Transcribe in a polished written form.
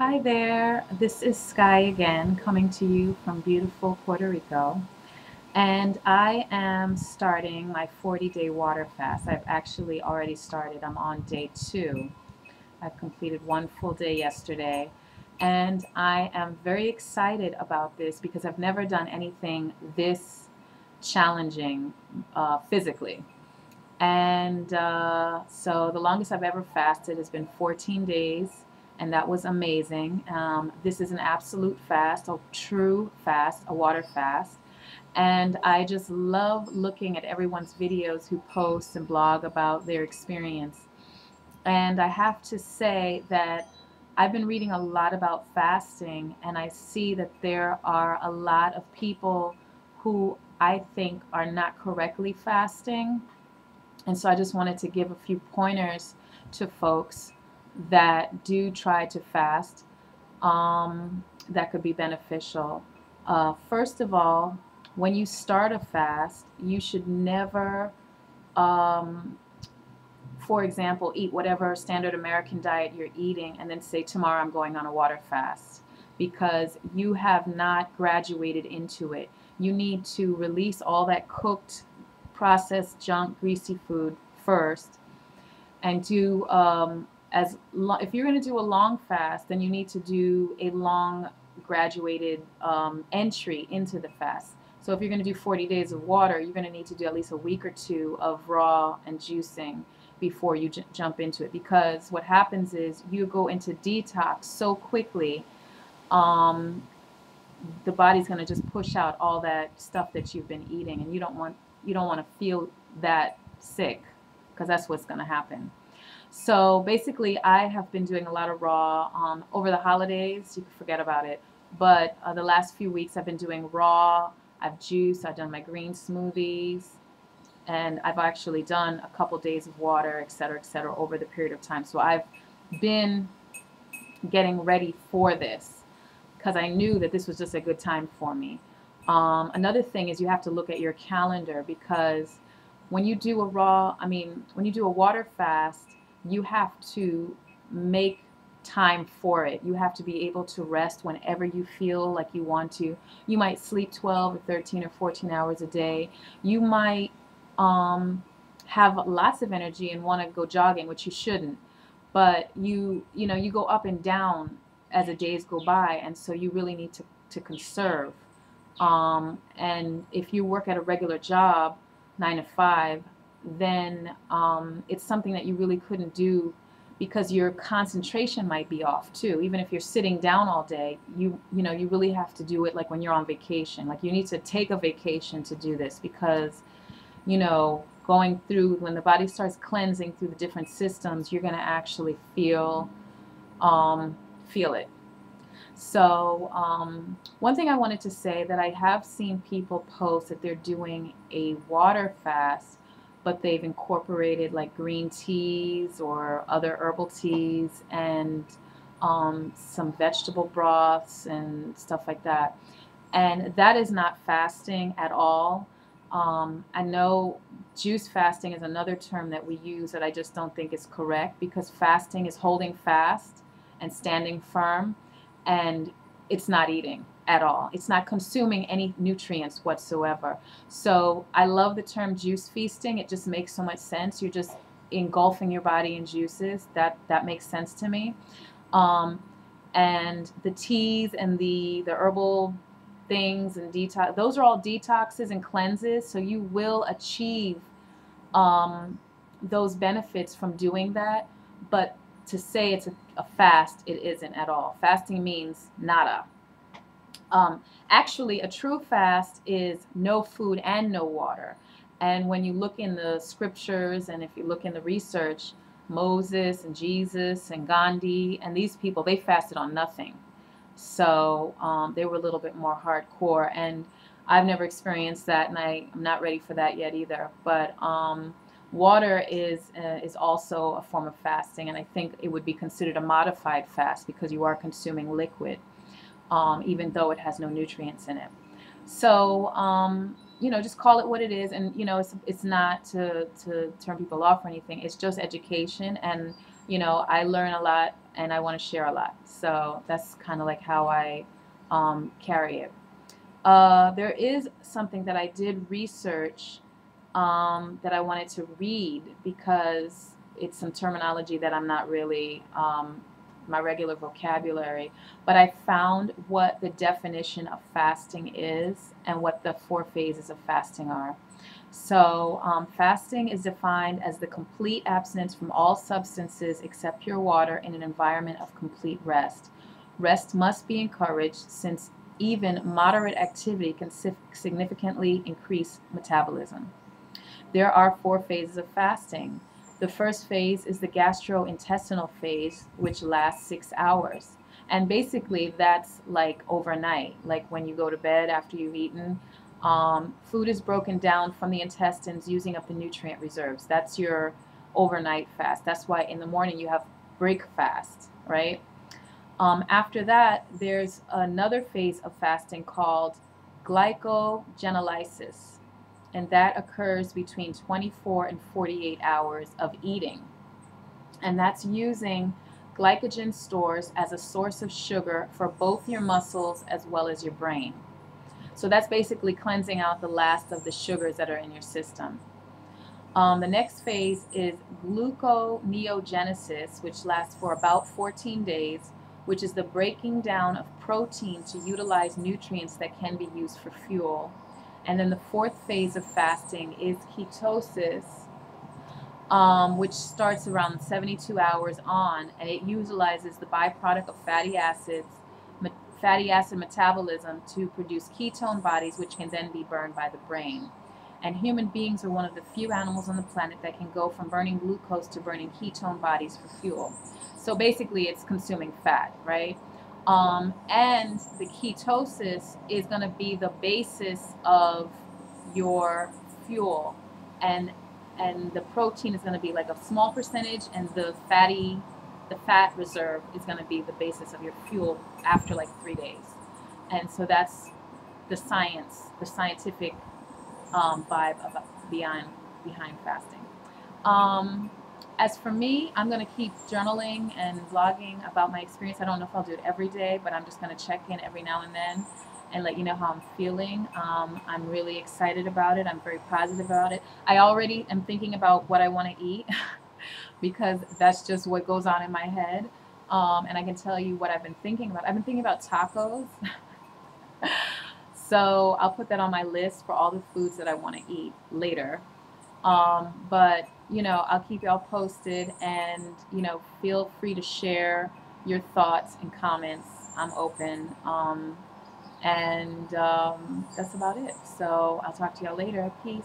Hi there, this is Sky again, coming to you from beautiful Puerto Rico. And I am starting my 40-day water fast. I've actually already started. I'm on day 2. I've completed one full day yesterday. And I am very excited about this because I've never done anything this challenging physically. And so the longest I've ever fasted has been 14 days, and that was amazing. This is an absolute fast, a true fast, a water fast. And I just love looking at everyone's videos who post and blog about their experience. And I have to say that I've been reading a lot about fasting, and I see that there are a lot of people who I think are not correctly fasting. And so I just wanted to give a few pointers to folks that do try to fast that could be beneficial. First of all, when you start a fast, you should never, um, for example, eat whatever standard American diet you're eating and then say, tomorrow I'm going on a water fast, because you have not graduated into it. You need to release all that cooked, processed, junk, greasy food first, and do if you're going to do a long fast, then you need to do a long graduated entry into the fast. So if you're going to do 40 days of water, you're going to need to do at least a week or two of raw and juicing before you jump into it, because what happens is you go into detox so quickly. um, the body's going to just push out all that stuff that you've been eating, and you don't want to feel that sick, because that's what's going to happen. So basically, I have been doing a lot of raw over the holidays. You can forget about it. But the last few weeks, I've been doing raw. I've juiced. I've done my green smoothies, and I've actually done a couple days of water, et cetera, over the period of time. So I've been getting ready for this because I knew that this was just a good time for me. Another thing is you have to look at your calendar, because when you do a water fast, you have to make time for it. You have to be able to rest whenever you feel like you want to. You might sleep 12 or 13 or 14 hours a day. You might have lots of energy and want to go jogging, which you shouldn't. But you go up and down as the days go by, and so you really need to conserve. And if you work at a regular job, 9 to 5, then it's something that you really couldn't do, because your concentration might be off too. Even if you're sitting down all day, you really have to do it like when you're on vacation. Like, you need to take a vacation to do this, because going through, when the body starts cleansing through the different systems, you're going to actually feel it. So one thing I wanted to say, that I have seen people post that they're doing a water fast, but they've incorporated like green teas or other herbal teas, and some vegetable broths and stuff like that. And that is not fasting at all. I know juice fasting is another term that we use that I just don't think is correct, because fasting is holding fast and standing firm, and it's not eating at all. It's not consuming any nutrients whatsoever. So I love the term juice feasting. It just makes so much sense. You're just engulfing your body in juices. That makes sense to me. Um, and the teas and the herbal things and detox, those are all detoxes and cleanses. So you will achieve um, those benefits from doing that. But to say it's a fast, it isn't at all. Fasting means nada. Actually, a true fast is no food and no water. And when you look in the scriptures, and if you look in the research, Moses and Jesus and Gandhi and these people, they fasted on nothing. So they were a little bit more hardcore. And I've never experienced that, and I'm not ready for that yet either. But water is also a form of fasting, and I think it would be considered a modified fast, because you are consuming liquid, even though it has no nutrients in it. So just call it what it is, and it's not to turn people off or anything. It's just education, and I learn a lot and I want to share a lot. So that's kind of like how I carry it. There is something that I did research that I wanted to read because it's some terminology that I'm not really my regular vocabulary, but I found what the definition of fasting is and what the 4 phases of fasting are. So, fasting is defined as the complete abstinence from all substances except pure water in an environment of complete rest. Rest must be encouraged since even moderate activity can significantly increase metabolism. There are 4 phases of fasting. The first phase is the gastrointestinal phase, which lasts 6 hours. And basically, that's like overnight, like when you go to bed after you've eaten. Food is broken down from the intestines using up the nutrient reserves. That's your overnight fast. That's why in the morning you have break fast, right? After that, there's another phase of fasting called glycogenolysis, and that occurs between 24 and 48 hours of eating. And that's using glycogen stores as a source of sugar for both your muscles as well as your brain. So that's basically cleansing out the last of the sugars that are in your system. The next phase is gluconeogenesis, which lasts for about 14 days, which is the breaking down of protein to utilize nutrients that can be used for fuel. And then the fourth phase of fasting is ketosis, which starts around 72 hours on, and it utilizes the byproduct of fatty acid metabolism to produce ketone bodies, which can then be burned by the brain. And human beings are one of the few animals on the planet that can go from burning glucose to burning ketone bodies for fuel. So basically, it's consuming fat, right? And the ketosis is going to be the basis of your fuel, and the protein is going to be like a small percentage, and the fat reserve is going to be the basis of your fuel after like 3 days. And so that's the scientific vibe of behind fasting. As for me, I'm going to keep journaling and blogging about my experience. I don't know if I'll do it every day, but I'm just going to check in every now and then and let you know how I'm feeling. I'm really excited about it. I'm very positive about it. I already am thinking about what I want to eat because that's just what goes on in my head. And I can tell you what I've been thinking about. I've been thinking about tacos. So I'll put that on my list for all the foods that I want to eat later. But, I'll keep y'all posted, and, feel free to share your thoughts and comments. I'm open. And that's about it. So I'll talk to y'all later. Peace.